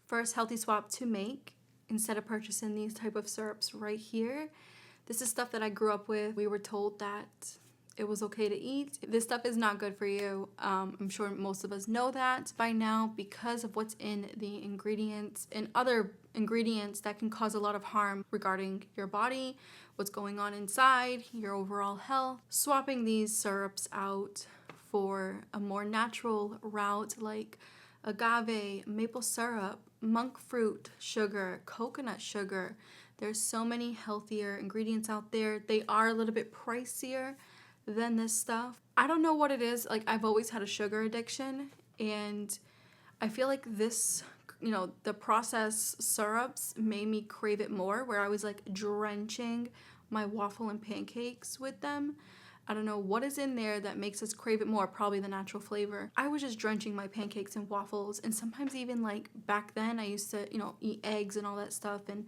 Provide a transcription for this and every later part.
first healthy swap to make instead of purchasing these type of syrups right here. This is stuff that I grew up with. We were told that it was okay to eat. This stuff is not good for you. I'm sure most of us know that by now because of what's in the ingredients and other ingredients that can cause a lot of harm regarding your body, what's going on inside, your overall health. Swapping these syrups out for a more natural route like agave, maple syrup, monk fruit sugar, coconut sugar. There's so many healthier ingredients out there. They are a little bit pricier than this stuff. I don't know what it is. Like, I've always had a sugar addiction, and I feel like this, you know, the processed syrups made me crave it more, where I was like drenching my waffle and pancakes with them. I don't know what is in there that makes us crave it more, probably the natural flavor. I was just drenching my pancakes and waffles, and sometimes even like back then I used to, you know, eat eggs and all that stuff, and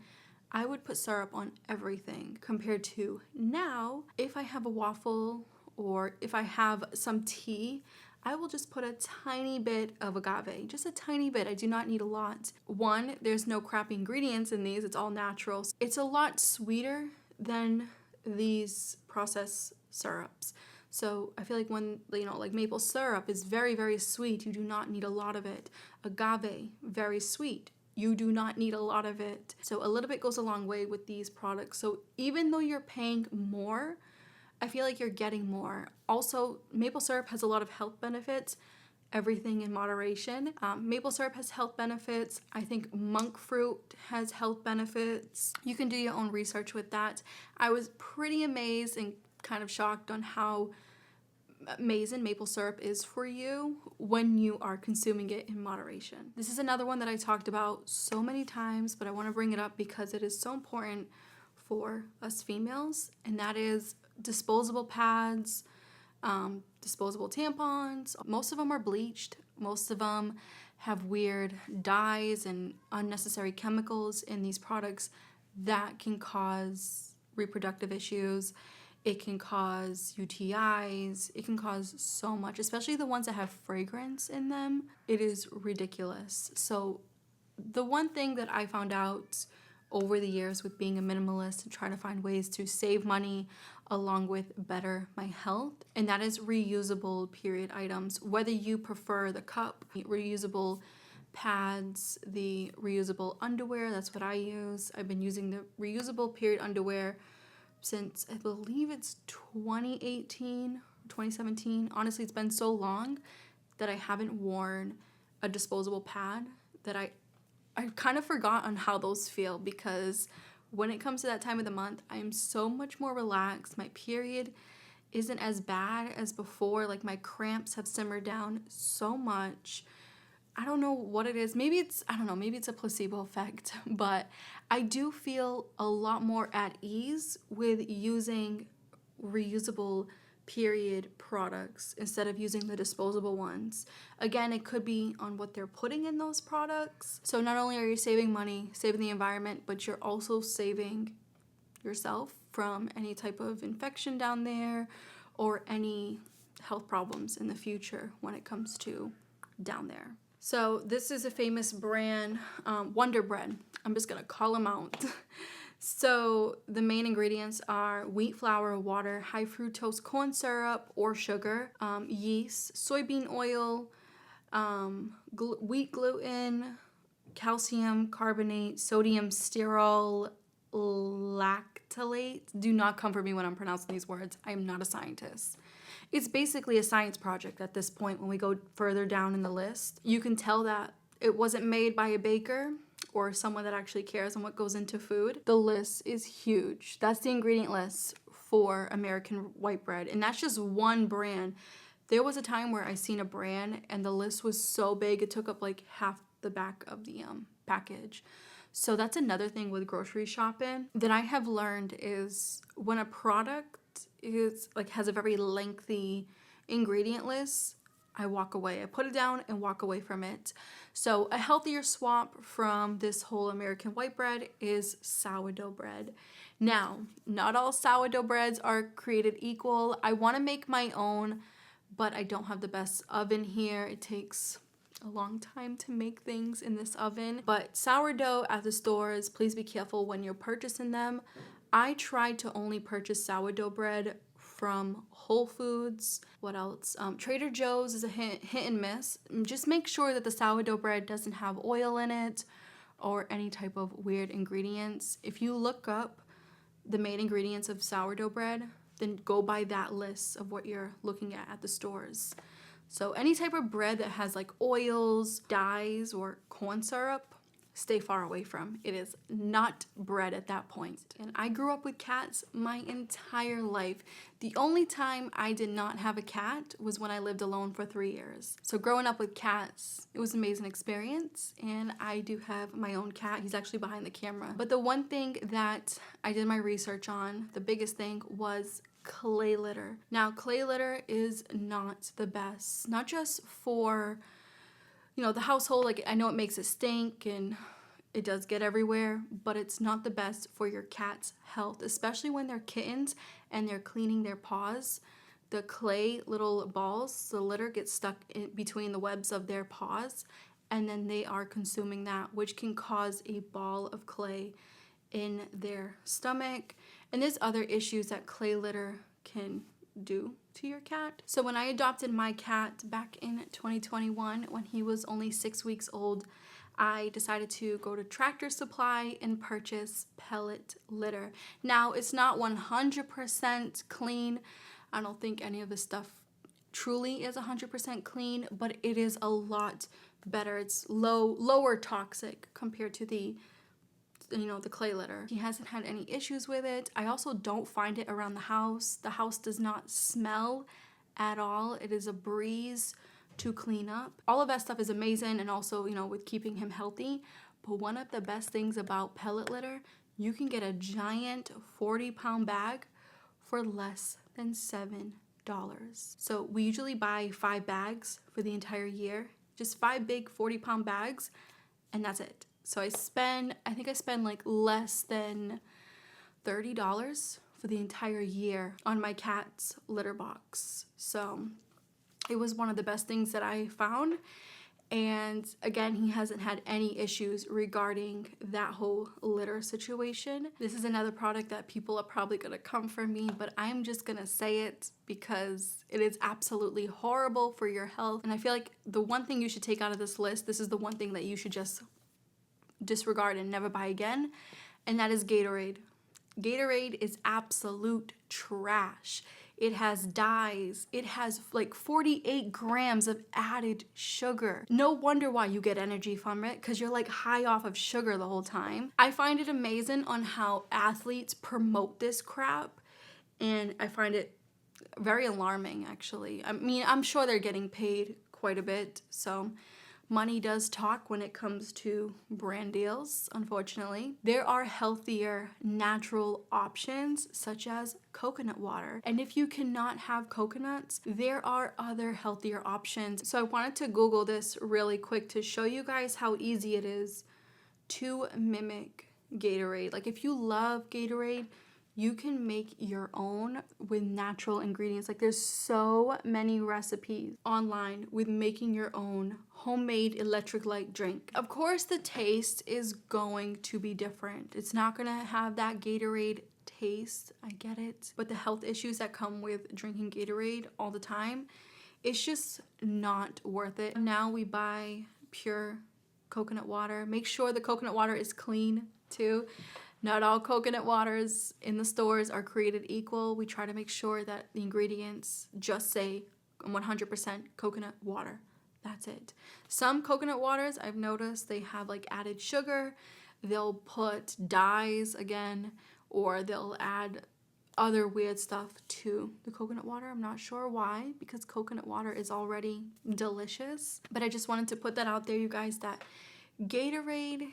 I would put syrup on everything compared to now. If I have a waffle or if I have some tea, I will just put a tiny bit of agave, just a tiny bit. I do not need a lot. One, there's no crappy ingredients in these. It's all natural. It's a lot sweeter than these processed syrups. So I feel like when, you know, like maple syrup is very, very sweet. You do not need a lot of it. Agave, very sweet. You do not need a lot of it. So a little bit goes a long way with these products. So even though you're paying more, I feel like you're getting more. Also, maple syrup has a lot of health benefits. Everything in moderation. Maple syrup has health benefits. I think monk fruit has health benefits. You can do your own research with that. I was pretty amazed and kind of shocked on how amazing maple syrup is for you when you are consuming it in moderation. This is another one that I talked about so many times, but I want to bring it up because it is so important for us females, and that is disposable pads, disposable tampons. Most of them are bleached. Most of them have weird dyes and unnecessary chemicals in these products that can cause reproductive issues. It can cause UTIs. It can cause so much, especially the ones that have fragrance in them. It is ridiculous. So the one thing that I found out over the years with being a minimalist and trying to find ways to save money along with better my health, and that is reusable period items. Whether you prefer the cup, reusable pads, the reusable underwear, that's what I use. I've been using the reusable period underwear since I believe it's 2018, 2017. Honestly, it's been so long that I haven't worn a disposable pad that I kind of forgot on how those feel, because when it comes to that time of the month, I am so much more relaxed. My period isn't as bad as before. Like, my cramps have simmered down so much. I don't know what it is. Maybe it's, I don't know, maybe it's a placebo effect, but I do feel a lot more at ease with using reusable period products instead of using the disposable ones. Again, it could be on what they're putting in those products. So not only are you saving money, saving the environment, but you're also saving yourself from any type of infection down there or any health problems in the future when it comes to down there. So this is a famous brand, Wonder Bread. I'm just gonna call them out. So the main ingredients are wheat flour, water, high fructose corn syrup or sugar, yeast, soybean oil, wheat gluten, calcium carbonate, sodium stearoyl lactylate. Do not come for me when I'm pronouncing these words. I am not a scientist. It's basically a science project at this point when we go further down in the list. You can tell that it wasn't made by a baker or someone that actually cares on what goes into food. The list is huge. That's the ingredient list for American white bread, and that's just one brand. There was a time where I seen a brand and the list was so big it took up like half the back of the package. So that's another thing with grocery shopping that I have learned is when a product is like has a very lengthy ingredient list, I walk away. I put it down and walk away from it. So a healthier swap from this whole American white bread is sourdough bread. Now, not all sourdough breads are created equal. I want to make my own, but I don't have the best oven here. It takes a long time to make things in this oven. But sourdough at the stores, please be careful when you're purchasing them. I tried to only purchase sourdough bread from Whole Foods. What else? Trader Joe's is a hit and miss. Just make sure that the sourdough bread doesn't have oil in it or any type of weird ingredients. If you look up the main ingredients of sourdough bread, then go by that list of what you're looking at the stores. So any type of bread that has like oils, dyes, or corn syrup, stay far away from. It is not bread at that point. And I grew up with cats my entire life. The only time I did not have a cat was when I lived alone for 3 years. So growing up with cats, it was an amazing experience. And I do have my own cat. He's actually behind the camera. But the one thing that I did my research on, the biggest thing, was clay litter. Now, clay litter is not the best, not just for, you know, the household. Like, I know it makes it stink and it does get everywhere, but it's not the best for your cat's health, especially when they're kittens and they're cleaning their paws. The clay little balls, the litter gets stuck in between the webs of their paws, and then they are consuming that, which can cause a ball of clay in their stomach. And there's other issues that clay litter can do to your cat. So when I adopted my cat back in 2021, when he was only 6 weeks old, I decided to go to Tractor Supply and purchase pellet litter. Now, it's not 100% clean. I don't think any of this stuff truly is 100% clean, but it is a lot better. It's lower toxic compared to the clay litter. He hasn't had any issues with it. I also don't find it around the house. The house does not smell at all. It is a breeze to clean up. All of that stuff is amazing, and also, with keeping him healthy. But one of the best things about pellet litter, you can get a giant 40-pound bag for less than $7. So we usually buy 5 bags for the entire year, just 5 big 40-pound bags, and that's it. So I think I spend like less than $30 for the entire year on my cat's litter box. So it was one of the best things that I found. And again, he hasn't had any issues regarding that whole litter situation. This is another product that people are probably gonna come for me, but I'm just gonna say it because it is absolutely horrible for your health. And I feel like the one thing you should take out of this list, this is the one thing that you should just disregard and never buy again, and that is Gatorade. Gatorade is absolute trash. It has dyes. It has like 48 grams of added sugar. No wonder why you get energy from it, because you're like high off of sugar the whole time. I find it amazing on how athletes promote this crap, and I find it very alarming, actually. I mean, I'm sure they're getting paid quite a bit, so money does talk when it comes to brand deals, unfortunately. There are healthier, natural options, such as coconut water. And if you cannot have coconuts, there are other healthier options. So I wanted to Google this really quick to show you guys how easy it is to mimic Gatorade. Like, if you love Gatorade, you can make your own with natural ingredients. Like, there's so many recipes online with making your own homemade electric light drink. Of course, the taste is going to be different. It's not gonna have that Gatorade taste, I get it. But the health issues that come with drinking Gatorade all the time, it's just not worth it. Now we buy pure coconut water. Make sure the coconut water is clean too. Not all coconut waters in the stores are created equal. We try to make sure that the ingredients just say 100% coconut water. That's it. Some coconut waters, I've noticed, they have like added sugar. They'll put dyes again, or they'll add other weird stuff to the coconut water. I'm not sure why, because coconut water is already delicious. But I just wanted to put that out there, you guys, that Gatorade,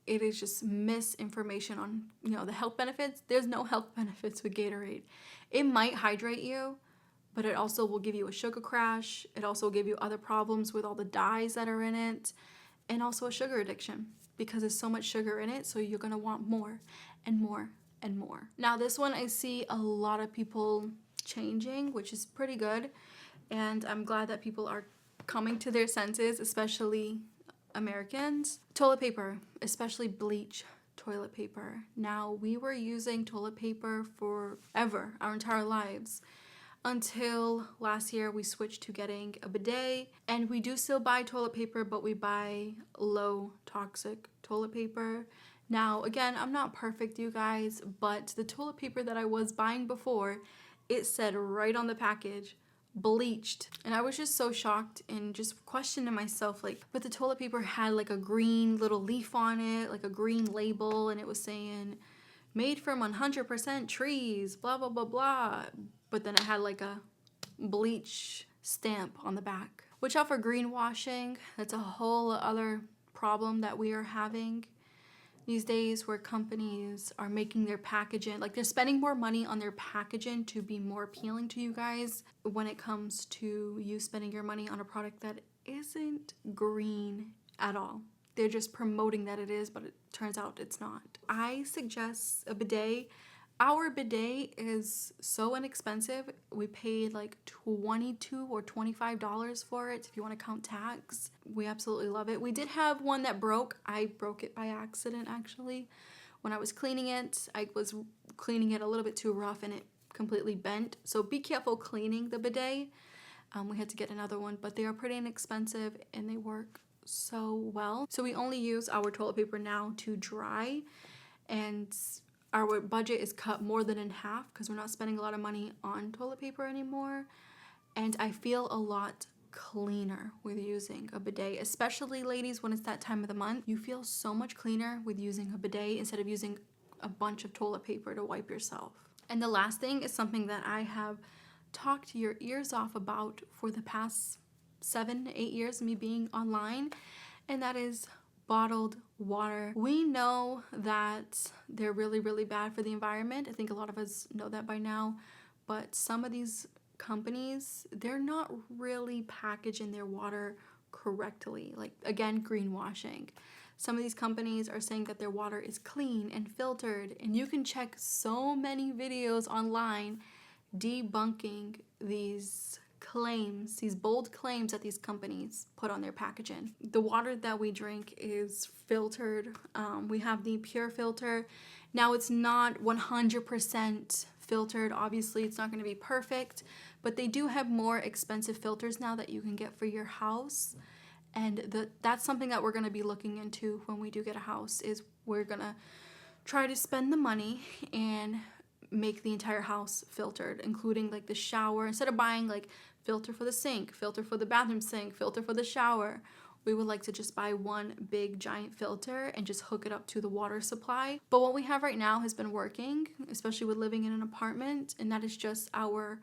it is just misinformation on, the health benefits. There's no health benefits with Gatorade. It might hydrate you, but it also will give you a sugar crash. It also will give you other problems with all the dyes that are in it, and also a sugar addiction, because there's so much sugar in it, so you're gonna want more and more and more. Now, this one I see a lot of people changing, which is pretty good, and I'm glad that people are coming to their senses, especially Americans. Toilet paper, especially bleach toilet paper. Now, we were using toilet paper forever, our entire lives, until last year we switched to getting a bidet. And we do still buy toilet paper, but we buy low toxic toilet paper. Now, again, I'm not perfect, you guys, but the toilet paper that I was buying before, it said right on the package, bleached. And I was just so shocked and just questioning myself, like, but the toilet paper had like a green little leaf on it, like a green label, and it was saying made from 100% trees, blah, blah, blah, blah. But then it had like a bleach stamp on the back. Watch out for greenwashing. That's a whole other problem that we are having these days, where companies are making their packaging, like they're spending more money on their packaging to be more appealing to you guys when it comes to you spending your money on a product that isn't green at all. They're just promoting that it is, but it turns out it's not. I suggest a bidet. Our bidet is so inexpensive. We paid like $22 or $25 for it if you want to count tax. We absolutely love it. We did have one that broke. I broke it by accident, actually. When I was cleaning it, I was cleaning it a little bit too rough and it completely bent. So be careful cleaning the bidet. We had to get another one, but they are pretty inexpensive and they work so well. So we only use our toilet paper now to dry, and our budget is cut more than in half because we're not spending a lot of money on toilet paper anymore. And I feel a lot cleaner with using a bidet, especially ladies when it's that time of the month. You feel so much cleaner with using a bidet instead of using a bunch of toilet paper to wipe yourself. And the last thing is something that I have talked your ears off about for the past 7-8 years of me being online, and that is bottled water. We know that they're really, really bad for the environment. I think a lot of us know that by now, but some of these companies, they're not really packaging their water correctly. Like, again, greenwashing. Some of these companies are saying that their water is clean and filtered, and you can check so many videos online debunking these claims, these bold claims that these companies put on their packaging. The water that we drink is filtered. We have the pure filter. Now, it's not 100% filtered. Obviously, it's not going to be perfect, but they do have more expensive filters now that you can get for your house. And that's something that we're going to be looking into when we do get a house, is we're going to try to spend the money and make the entire house filtered, including like the shower. Instead of buying like filter for the sink, filter for the bathroom sink, filter for the shower, we would like to just buy one big giant filter and just hook it up to the water supply. But what we have right now has been working, especially with living in an apartment, and that is just our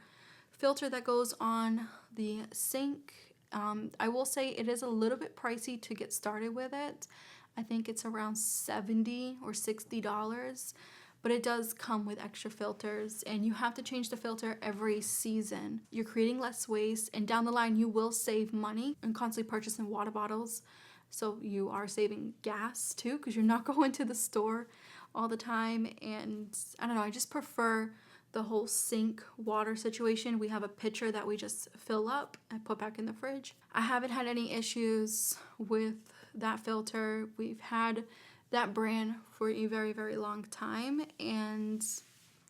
filter that goes on the sink. I will say it is a little bit pricey to get started with it. I think it's around $70 or $60. But it does come with extra filters, and you have to change the filter every season. You're creating less waste, and down the line you will save money and constantly purchasing water bottles. So you are saving gas too, because you're not going to the store all the time. And I don't know, I just prefer the whole sink water situation. We have a pitcher that we just fill up and put back in the fridge. I haven't had any issues with that filter. We've had that brand for a very, very long time and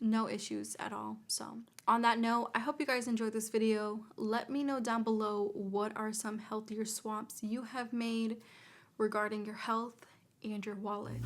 no issues at all. So on that note, I hope you guys enjoyed this video. Let me know down below what are some healthier swaps you have made regarding your health and your wallet.